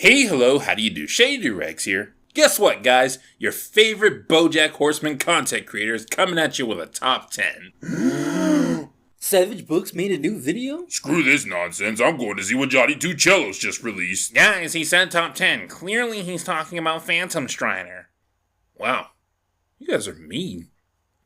Hey, hello, how do you do? Shady Doorags here. Guess what, guys? Your favorite Bojack Horseman content creator is coming at you with a top 10. Savage Books made a new video? Screw this nonsense, I'm going to see what Johnny Two Cellos just released. Guys, he said top 10. Clearly he's talking about Phantom Strider. Wow, you guys are mean.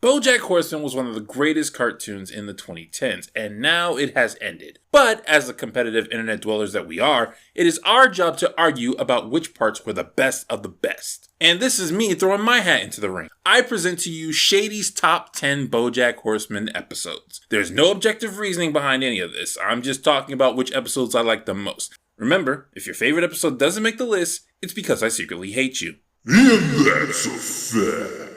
Bojack Horseman was one of the greatest cartoons in the 2010s, and now it has ended. But, as the competitive internet dwellers that we are, it is our job to argue about which parts were the best of the best. And this is me throwing my hat into the ring. I present to you Shady's top 10 Bojack Horseman episodes. There's no objective reasoning behind any of this. I'm just talking about which episodes I like the most. Remember, if your favorite episode doesn't make the list, it's because I secretly hate you. And that's a fact.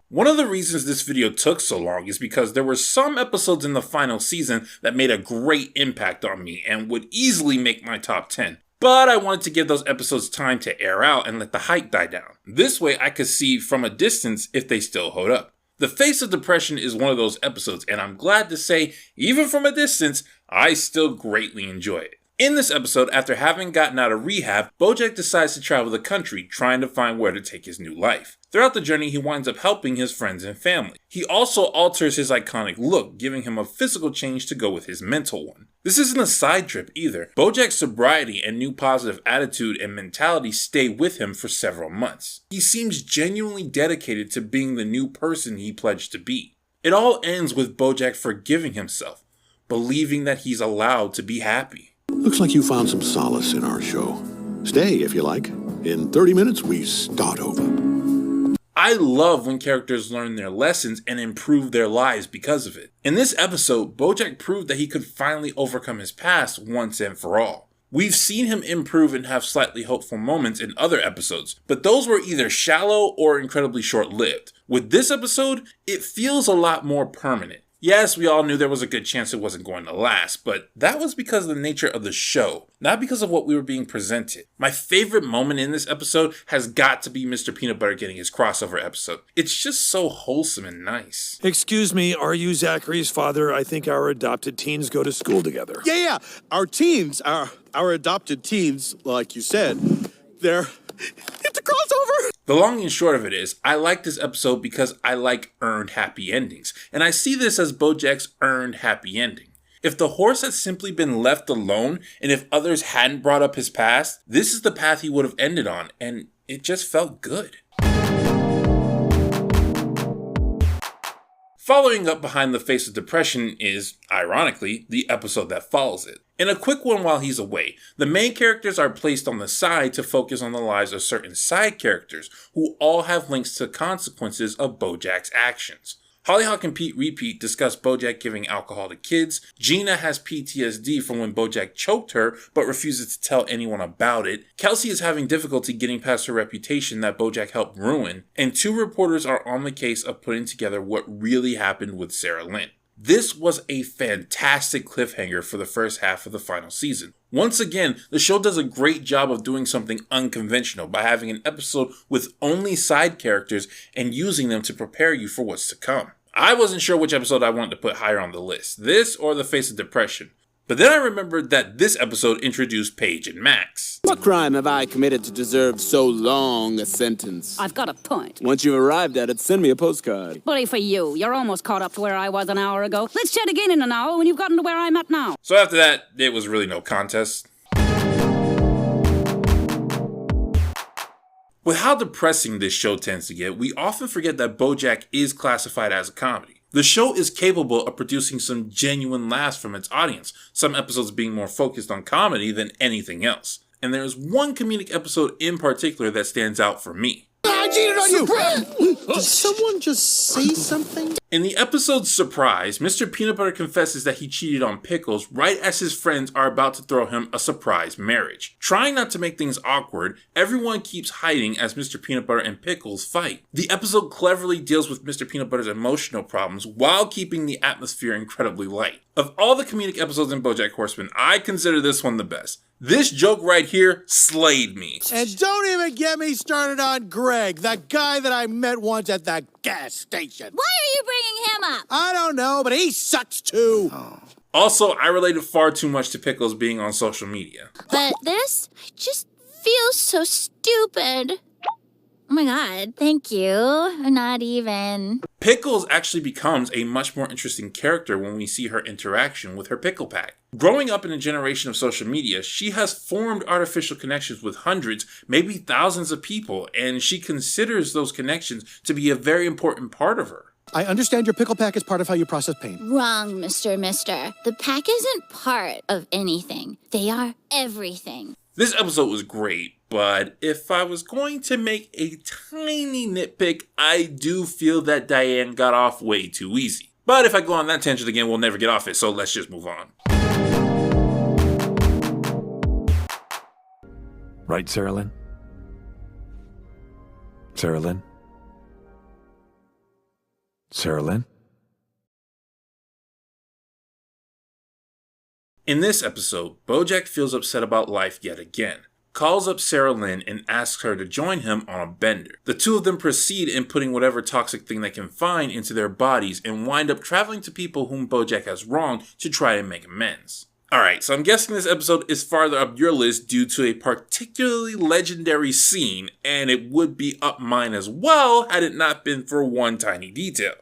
One of the reasons this video took so long is because there were some episodes in the final season that made a great impact on me and would easily make my top 10. But I wanted to give those episodes time to air out and let the hype die down. This way I could see from a distance if they still hold up. The Face of Depression is one of those episodes, and I'm glad to say, even from a distance, I still greatly enjoy it. In this episode, after having gotten out of rehab, Bojack decides to travel the country, trying to find where to take his new life. Throughout the journey, he winds up helping his friends and family. He also alters his iconic look, giving him a physical change to go with his mental one. This isn't a side trip either. Bojack's sobriety and new positive attitude and mentality stay with him for several months. He seems genuinely dedicated to being the new person he pledged to be. It all ends with Bojack forgiving himself, believing that he's allowed to be happy. Looks like you found some solace in our show. Stay if you like. In 30 minutes, we start over. I love when characters learn their lessons and improve their lives because of it. In this episode, Bojack proved that he could finally overcome his past once and for all. We've seen him improve and have slightly hopeful moments in other episodes, but those were either shallow or incredibly short-lived. With this episode, it feels a lot more permanent. Yes, we all knew there was a good chance it wasn't going to last, but that was because of the nature of the show, not because of what we were being presented. My favorite moment in this episode has got to be Mr. Peanut Butter getting his crossover episode. It's just so wholesome and nice. Excuse me, are you Zachary's father? I think our adopted teens go to school together. Yeah. Our adopted teens, like you said, it's a crossover. The long and short of it is, I like this episode because I like earned happy endings, and I see this as Bojack's earned happy ending. If the horse had simply been left alone, and if others hadn't brought up his past, this is the path he would have ended on, and it just felt good. Following up behind the Face of Depression is, ironically, the episode that follows it. In a quick one while he's away, the main characters are placed on the side to focus on the lives of certain side characters who all have links to consequences of Bojack's actions. Hollyhock and Pete Repeat discuss Bojack giving alcohol to kids, Gina has PTSD from when Bojack choked her but refuses to tell anyone about it, Kelsey is having difficulty getting past her reputation that Bojack helped ruin, and two reporters are on the case of putting together what really happened with Sarah Lynn. This was a fantastic cliffhanger for the first half of the final season. Once again, the show does a great job of doing something unconventional by having an episode with only side characters and using them to prepare you for what's to come. I wasn't sure which episode I wanted to put higher on the list, this or The Face of Depression. But then I remembered that this episode introduced Paige and Max. What crime have I committed to deserve so long a sentence? I've got a point. Once you've arrived at it, send me a postcard. Bully for you. You're almost caught up to where I was an hour ago. Let's chat again in an hour when you've gotten to where I'm at now. So after that, it was really no contest. With how depressing this show tends to get, we often forget that Bojack is classified as a comedy. The show is capable of producing some genuine laughs from its audience, some episodes being more focused on comedy than anything else. And there is one comedic episode in particular that stands out for me. I cheated on you! Did someone just say something? In the episode Surprise, Mr. Peanut Butter confesses that he cheated on Pickles right as his friends are about to throw him a surprise marriage. Trying not to make things awkward, everyone keeps hiding as Mr. Peanut Butter and Pickles fight. The episode cleverly deals with Mr. Peanut Butter's emotional problems while keeping the atmosphere incredibly light. Of all the comedic episodes in Bojack Horseman, I consider this one the best. This joke right here slayed me. And don't even get me started on Greg, that guy that I met once at the gas station. Why are you bringing him up? I don't know, but he sucks too. Also, I related far too much to Pickles being on social media. But this just feels so stupid. Oh my god, thank you. Not even. Pickles actually becomes a much more interesting character when we see her interaction with her pickle pack. Growing up in a generation of social media, she has formed artificial connections with hundreds, maybe thousands of people, and she considers those connections to be a very important part of her. I understand your pickle pack is part of how you process pain. Wrong, Mr. The pack isn't part of anything. They are everything. This episode was great, but if I was going to make a tiny nitpick, I do feel that Diane got off way too easy. But if I go on that tangent again, we'll never get off it, so let's just move on. Right, Sarah Lynn? Sarah Lynn? Sarah Lynn? In this episode, Bojack feels upset about life yet again, calls up Sarah Lynn and asks her to join him on a bender. The two of them proceed in putting whatever toxic thing they can find into their bodies and wind up traveling to people whom Bojack has wronged to try and make amends. Alright, so I'm guessing this episode is farther up your list due to a particularly legendary scene, and it would be up mine as well had it not been for one tiny detail.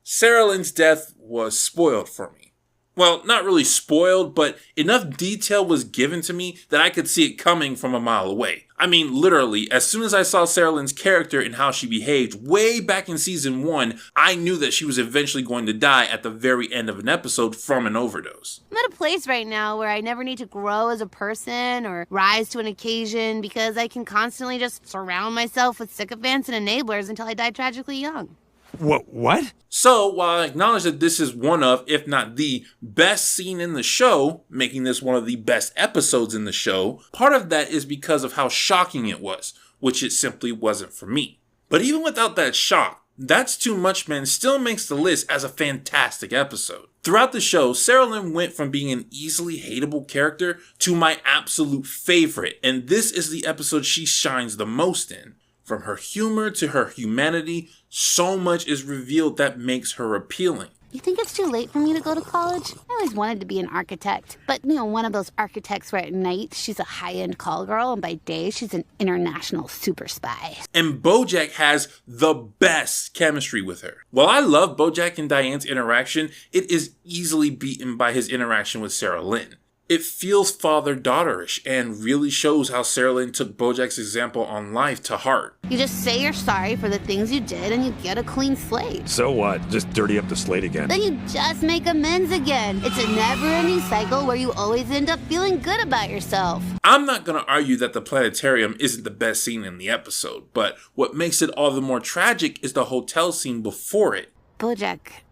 Sarah Lynn's death was spoiled for me. Well, not really spoiled, but enough detail was given to me that I could see it coming from a mile away. I mean, literally, as soon as I saw Sarah Lynn's character and how she behaved way back in season 1, I knew that she was eventually going to die at the very end of an episode from an overdose. I'm at a place right now where I never need to grow as a person or rise to an occasion because I can constantly just surround myself with sycophants and enablers until I die tragically young. What? So, while I acknowledge that this is one of, if not the best scene in the show, making this one of the best episodes in the show, part of that is because of how shocking it was, which it simply wasn't for me. But even without that shock, That's Too Much Man still makes the list as a fantastic episode. Throughout the show, Sarah Lynn went from being an easily hateable character to my absolute favorite, and this is the episode she shines the most in. From her humor to her humanity, so much is revealed that makes her appealing. You think it's too late for me to go to college? I always wanted to be an architect. But, one of those architects where at night she's a high-end call girl and by day she's an international super spy. And Bojack has the best chemistry with her. While I love Bojack and Diane's interaction, it is easily beaten by his interaction with Sarah Lynn. It feels father-daughterish and really shows how Sarah Lynn took Bojack's example on life to heart. You just say you're sorry for the things you did and you get a clean slate. So what? Just dirty up the slate again. Then you just make amends again. It's a never-ending cycle where you always end up feeling good about yourself. I'm not going to argue that the planetarium isn't the best scene in the episode, but what makes it all the more tragic is the hotel scene before it. Bojack,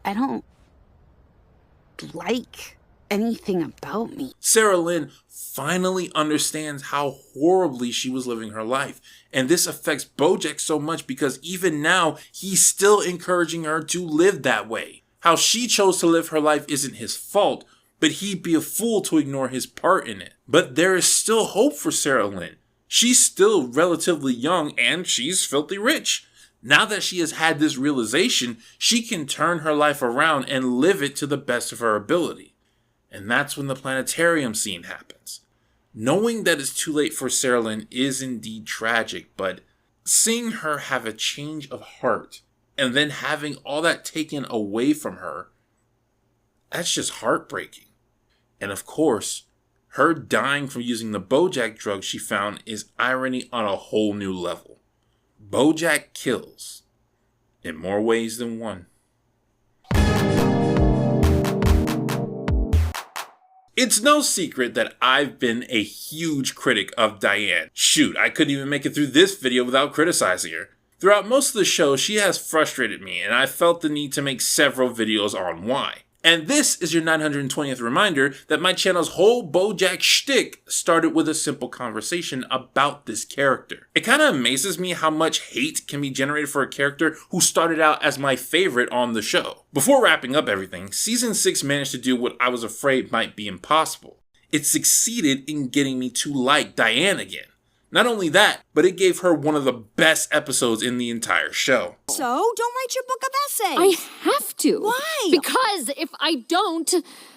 I don't like anything about me. Sarah Lynn finally understands how horribly she was living her life. And this affects Bojack so much because even now, he's still encouraging her to live that way. How she chose to live her life isn't his fault, but he'd be a fool to ignore his part in it. But there is still hope for Sarah Lynn. She's still relatively young and she's filthy rich. Now that she has had this realization, she can turn her life around and live it to the best of her ability. And that's when the planetarium scene happens. Knowing that it's too late for Sarah Lynn is indeed tragic, but seeing her have a change of heart and then having all that taken away from her, that's just heartbreaking. And of course, her dying from using the Bojack drug she found is irony on a whole new level. Bojack kills in more ways than one. It's no secret that I've been a huge critic of Diane. Shoot, I couldn't even make it through this video without criticizing her. Throughout most of the show, she has frustrated me, and I felt the need to make several videos on why. And this is your 920th reminder that my channel's whole Bojack shtick started with a simple conversation about this character. It kind of amazes me how much hate can be generated for a character who started out as my favorite on the show. Before wrapping up everything, Season 6 managed to do what I was afraid might be impossible. It succeeded in getting me to like Diane again. Not only that, but it gave her one of the best episodes in the entire show. So, don't write your book of essays. I have to. Why? Because if I don't,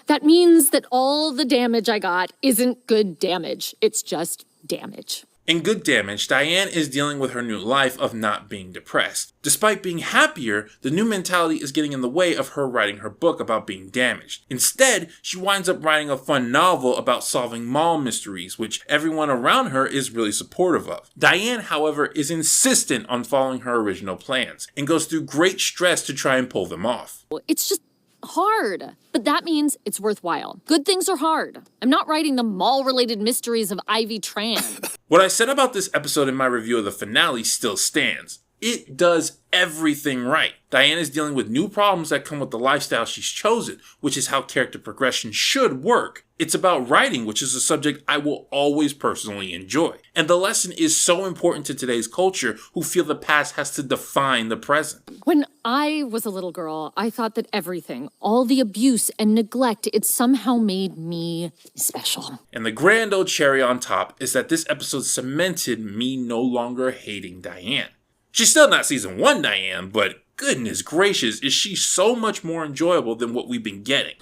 that means that all the damage I got isn't good damage. It's just damage. In Good Damage, Diane is dealing with her new life of not being depressed. Despite being happier, the new mentality is getting in the way of her writing her book about being damaged. Instead, she winds up writing a fun novel about solving mall mysteries, which everyone around her is really supportive of. Diane, however, is insistent on following her original plans, and goes through great stress to try and pull them off. It's just hard, but that means it's worthwhile. Good things are hard. I'm not writing the mall-related mysteries of Ivy Tran. What I said about this episode in my review of the finale still stands. It does everything right. Diane is dealing with new problems that come with the lifestyle she's chosen, which is how character progression should work. It's about writing, which is a subject I will always personally enjoy. And the lesson is so important to today's culture who feel the past has to define the present. When I was a little girl, I thought that everything, all the abuse and neglect, it somehow made me special. And the grand old cherry on top is that this episode cemented me no longer hating Diane. She's still not season 1 Diane, but goodness gracious, is she so much more enjoyable than what we've been getting.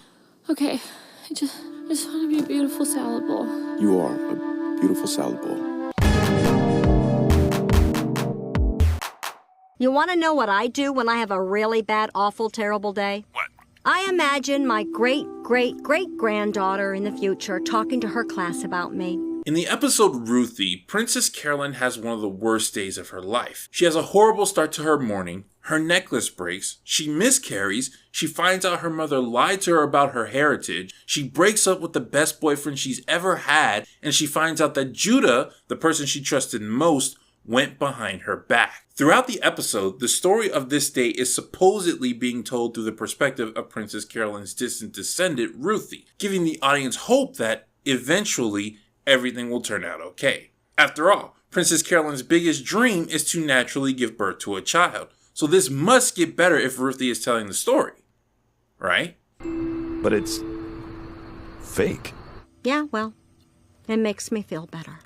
Okay, I just want to be a beautiful salad bowl. You are a beautiful salad bowl. You want to know what I do when I have a really bad, awful, terrible day? What? I imagine my great-great-great-granddaughter in the future talking to her class about me. In the episode Ruthie, Princess Carolyn has one of the worst days of her life. She has a horrible start to her morning, her necklace breaks, she miscarries, she finds out her mother lied to her about her heritage, she breaks up with the best boyfriend she's ever had, and she finds out that Judah, the person she trusted most, went behind her back. Throughout the episode, the story of this day is supposedly being told through the perspective of Princess Carolyn's distant descendant, Ruthie, giving the audience hope that, eventually, everything will turn out okay. After all, Princess Carolyn's biggest dream is to naturally give birth to a child, so this must get better if Ruthie is telling the story, right? But it's fake. Yeah, well, it makes me feel better.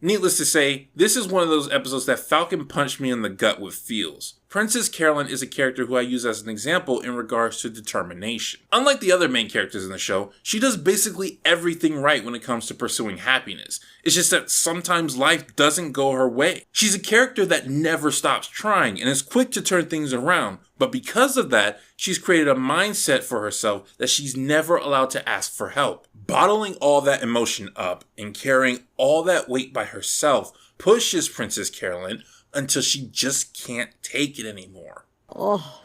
Needless to say, this is one of those episodes that Falcon punched me in the gut with feels. Princess Carolyn is a character who I use as an example in regards to determination. Unlike the other main characters in the show, she does basically everything right when it comes to pursuing happiness. It's just that sometimes life doesn't go her way. She's a character that never stops trying and is quick to turn things around, but because of that, she's created a mindset for herself that she's never allowed to ask for help. Bottling all that emotion up and carrying all that weight by herself pushes Princess Carolyn until she just can't take it anymore. Oh.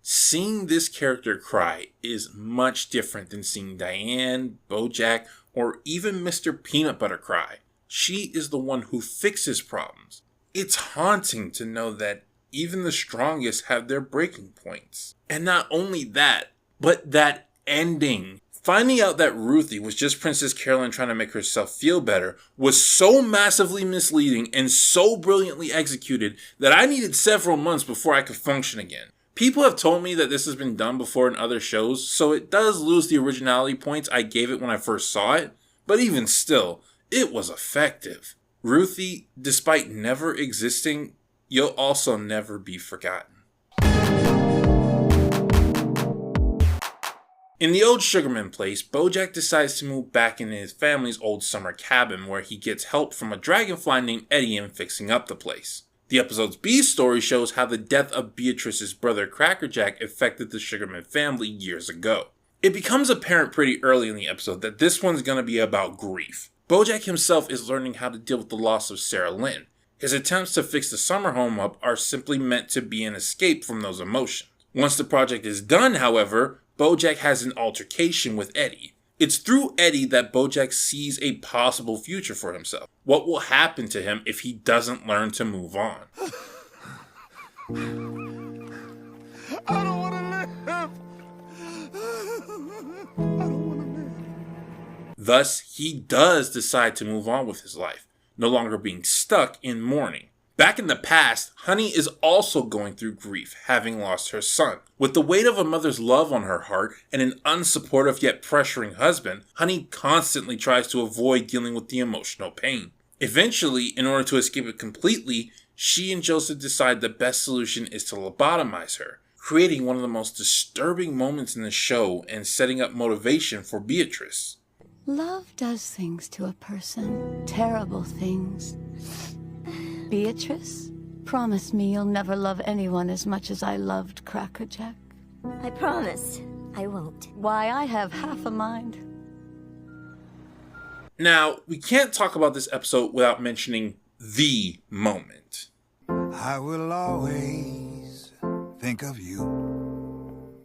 Seeing this character cry is much different than seeing Diane, Bojack, or even Mr. Peanut Butter cry. She is the one who fixes problems. It's haunting to know that even the strongest have their breaking points. And not only that, but that ending. Finding out that Ruthie was just Princess Carolyn trying to make herself feel better was so massively misleading and so brilliantly executed that I needed several months before I could function again. People have told me that this has been done before in other shows, so it does lose the originality points I gave it when I first saw it, but even still, it was effective. Ruthie, despite never existing, you'll also never be forgotten. In the old Sugarman place, Bojack decides to move back into his family's old summer cabin where he gets help from a dragonfly named Eddie in fixing up the place. The episode's B story shows how the death of Beatrice's brother Crackerjack affected the Sugarman family years ago. It becomes apparent pretty early in the episode that this one's going to be about grief. Bojack himself is learning how to deal with the loss of Sarah Lynn. His attempts to fix the summer home up are simply meant to be an escape from those emotions. Once the project is done, however, Bojack has an altercation with Eddie. It's through Eddie that Bojack sees a possible future for himself. What will happen to him if he doesn't learn to move on? I don't want to live. I don't want to live. Thus, he does decide to move on with his life, no longer being stuck in mourning. Back in the past, Honey is also going through grief, having lost her son. With the weight of a mother's love on her heart and an unsupportive yet pressuring husband, Honey constantly tries to avoid dealing with the emotional pain. Eventually, in order to escape it completely, she and Joseph decide the best solution is to lobotomize her, creating one of the most disturbing moments in the show and setting up motivation for Beatrice. Love does things to a person, terrible things. Beatrice, promise me you'll never love anyone as much as I loved Crackerjack. I promise I won't. Why, I have half a mind. Now, we can't talk about this episode without mentioning the moment. I will always think of you.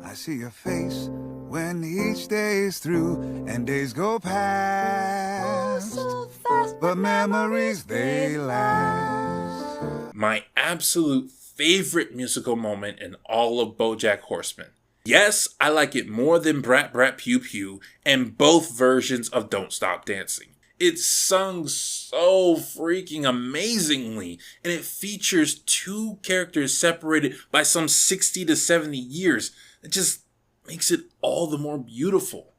I see your face when each day is through and days go past. So fast, but memories, they last. My absolute favorite musical moment in all of Bojack Horseman. Yes, I like it more than Brat Brat Pew Pew and both versions of Don't Stop Dancing. It's sung so freaking amazingly, and it features two characters separated by some 60 to 70 years. It just makes it all the more beautiful.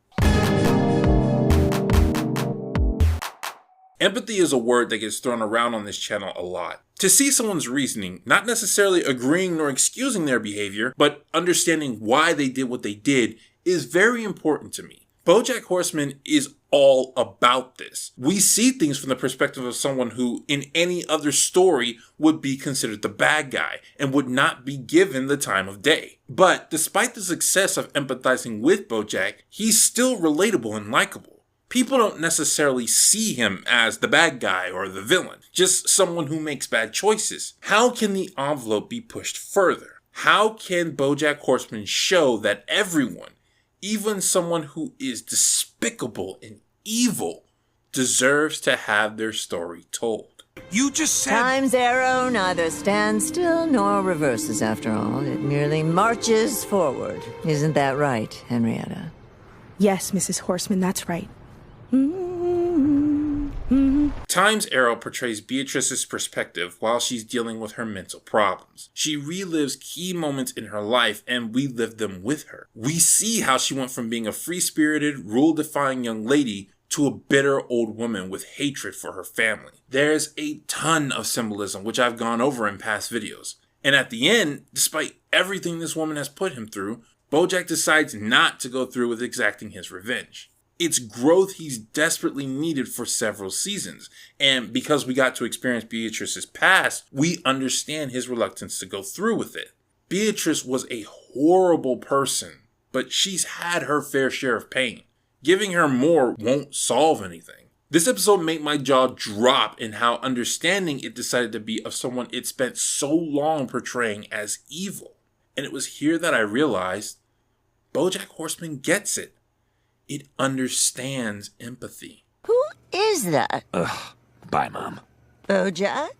Empathy is a word that gets thrown around on this channel a lot. To see someone's reasoning, not necessarily agreeing nor excusing their behavior, but understanding why they did what they did, is very important to me. Bojack Horseman is all about this. We see things from the perspective of someone who, in any other story, would be considered the bad guy and would not be given the time of day. But despite the success of empathizing with Bojack, he's still relatable and likable. People don't necessarily see him as the bad guy or the villain, just someone who makes bad choices. How can the envelope be pushed further? How can Bojack Horseman show that everyone, even someone who is despicable and evil, deserves to have their story told? You just said... Time's arrow neither stands still nor reverses after all. It merely marches forward. Isn't that right, Henrietta? Yes, Mrs. Horseman, that's right. Time's Arrow portrays Beatrice's perspective while she's dealing with her mental problems. She relives key moments in her life and we live them with her. We see how she went from being a free-spirited, rule-defying young lady to a bitter old woman with hatred for her family. There's a ton of symbolism which I've gone over in past videos. And at the end, despite everything this woman has put him through, Bojack decides not to go through with exacting his revenge. It's growth he's desperately needed for several seasons, and because we got to experience Beatrice's past, we understand his reluctance to go through with it. Beatrice was a horrible person, but she's had her fair share of pain. Giving her more won't solve anything. This episode made my jaw drop in how understanding it decided to be of someone it spent so long portraying as evil. And it was here that I realized Bojack Horseman gets it. It understands empathy. Who is that? Ugh. Bye, Mom. Bojack?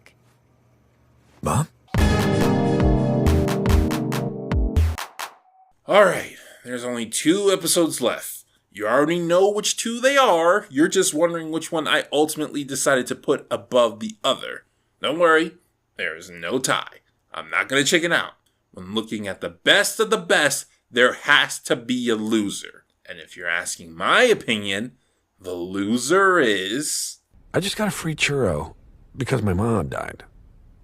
Mom? Alright, there's only 2 episodes left. You already know which 2 they are. You're just wondering which one I ultimately decided to put above the other. Don't worry, there is no tie. I'm not going to chicken out. When looking at the best of the best, there has to be a loser. And if you're asking my opinion, the loser is... I just got a free churro because my mom died.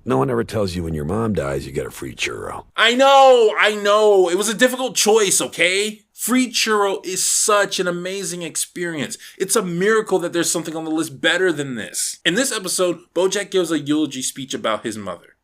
No one ever tells you when your mom dies, you get a free churro. I know. It was a difficult choice, okay? Free churro is such an amazing experience. It's a miracle that there's something on the list better than this. In this episode, Bojack gives a eulogy speech about his mother.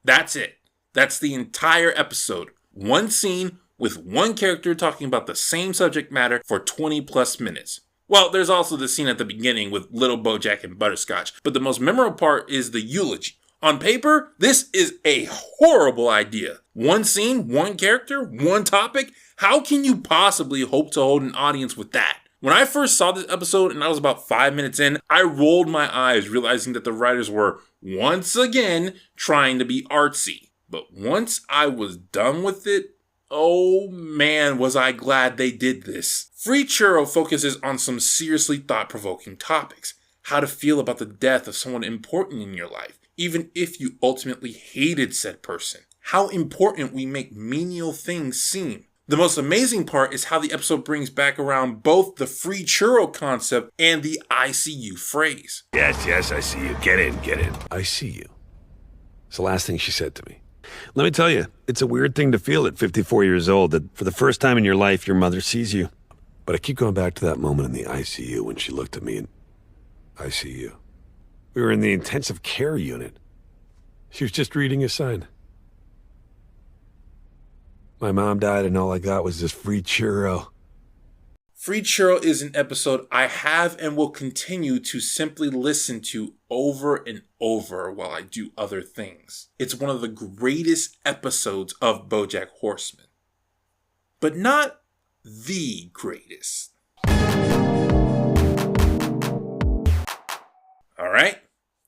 That's it. That's the entire episode. One scene with one character talking about the same subject matter for 20 plus minutes. Well, there's also the scene at the beginning with little Bojack and Butterscotch, but the most memorable part is the eulogy. On paper, this is a horrible idea. One scene, one character, one topic. How can you possibly hope to hold an audience with that? When I first saw this episode and I was about 5 minutes in, I rolled my eyes realizing that the writers were once again trying to be artsy. But once I was done with it, oh man, was I glad they did this. Free Churro focuses on some seriously thought-provoking topics. How to feel about the death of someone important in your life. even if you ultimately hated said person. How important we make menial things seem. The most amazing part is how the episode brings back around both the free churro concept and the I see you phrase. Yes, I see you. Get in. I see you. It's the last thing she said to me. Let me tell you, it's a weird thing to feel at 54 years old that for the first time in your life, your mother sees you. But I keep going back to that moment in the ICU when she looked at me and I see you. We were in the intensive care unit. She was just reading a sign. My mom died and all I got was this free churro. Free Churro is an episode I have and will continue to simply listen to over and over while I do other things. It's one of the greatest episodes of Bojack Horseman. But not the greatest. Alright,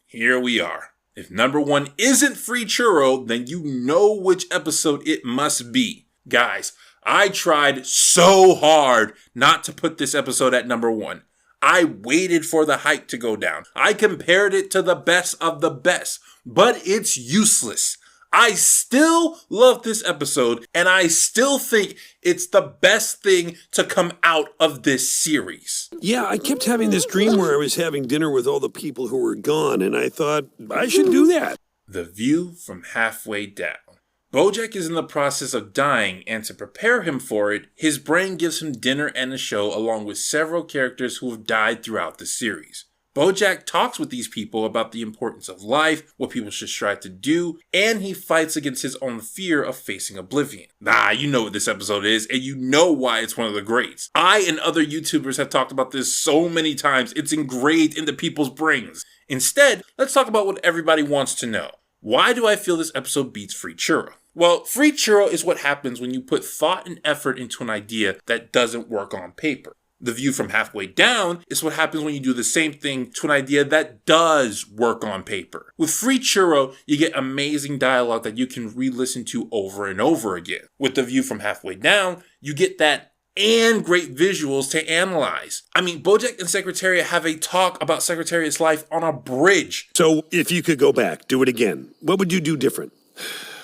here we are. If number 1 isn't Free Churro, then you know which episode it must be. Guys, I tried so hard not to put this episode at number 1. I waited for the hype to go down. I compared it to the best of the best, but it's useless. I still love this episode, and I still think it's the best thing to come out of this series. Yeah, I kept having this dream where I was having dinner with all the people who were gone, and I thought, I should do that. The view from halfway down. Bojack is in the process of dying, and to prepare him for it, his brain gives him dinner and a show along with several characters who have died throughout the series. Bojack talks with these people about the importance of life, what people should strive to do, and he fights against his own fear of facing oblivion. You know what this episode is, and you know why it's one of the greats. I and other YouTubers have talked about this so many times, it's engraved into people's brains. Instead, let's talk about what everybody wants to know. Why do I feel this episode beats Free Churro? Well, Free Churro is what happens when you put thought and effort into an idea that doesn't work on paper. The view from halfway down is what happens when you do the same thing to an idea that does work on paper. With Free Churro, you get amazing dialogue that you can re-listen to over and over again. With the view from halfway down, you get that and great visuals to analyze. I mean, Bojack and Secretariat have a talk about Secretariat's life on a bridge. So, if you could go back, do it again, what would you do different?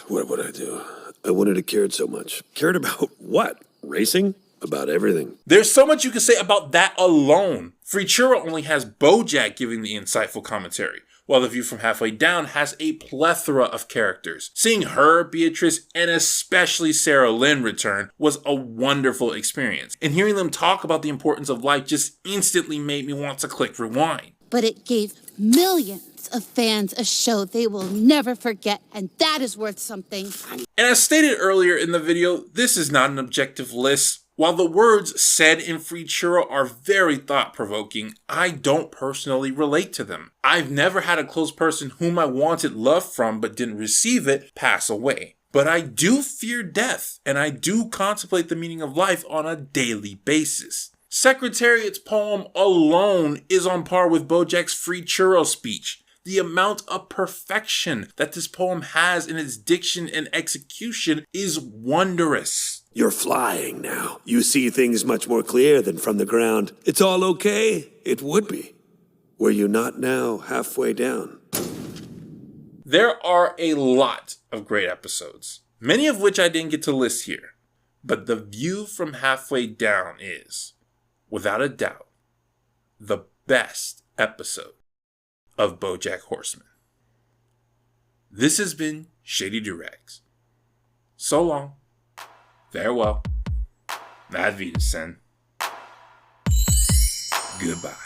What would I do? I wouldn't have cared so much. Cared about what? Racing? About everything. There's so much you can say about that alone. Free Churro only has Bojack giving the insightful commentary, while The View from Halfway Down has a plethora of characters. Seeing her, Beatrice, and especially Sarah Lynn return was a wonderful experience, and hearing them talk about the importance of life just instantly made me want to click rewind. But it gave millions of fans a show they will never forget, and that is worth something. And as stated earlier in the video, this is not an objective list. While the words said in Free Churro are very thought-provoking, I don't personally relate to them. I've never had a close person whom I wanted love from but didn't receive it pass away. But I do fear death, and I do contemplate the meaning of life on a daily basis. Secretariat's poem alone is on par with Bojack's Free Churro speech. The amount of perfection that this poem has in its diction and execution is wondrous. You're flying now. You see things much more clear than from the ground. It's all okay. It would be. Were you not now halfway down? There are a lot of great episodes, many of which I didn't get to list here. But The View from Halfway Down is, without a doubt, the best episode of Bojack Horseman. This has been Shady Doorags. So long. Farewell. Ad Vitas, Goodbye.